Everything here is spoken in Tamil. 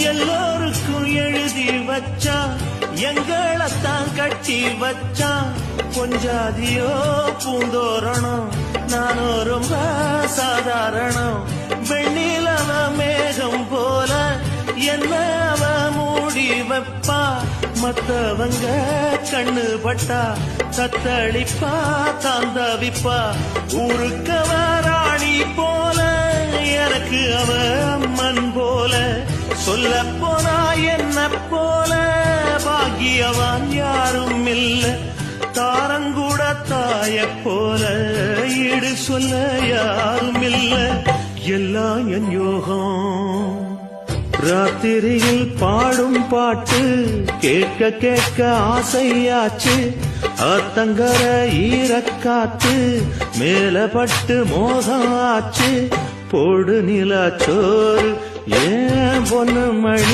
எல்லோருக்கும் எழுதி வச்சா எங்களைத்தான் கட்டி வச்சா கொஞ்சாதியோ பூந்தோரணம் நானும் ரொம்ப சாதாரணம் வெண்ணிலவ மேகம் போல என்ன அவ மூடி வைப்பா மத்தவங்க கண்ணு பட்டா தத்தளிப்பா தாந்தவிப்பா ஊருக்கவ ராணி போல எனக்கு அவ அம்மன் போல சொல்ல போனா என்ன போல பாக்கியவான் யாரும் இல்ல தாரங்கூட தாய போல ஈடு சொல்ல யாரும் இல்ல எல்லாம் என் யோகம் ராத்திரியில் பாடும் பாட்டு கேட்க கேட்க ஆசையாச்சு ஆத்தங்கர ஈரக்காத்து மேலப்பட்டு மோகம் ஆச்சு போடு நிலா சோறு ஏன் பொண்ணு மணி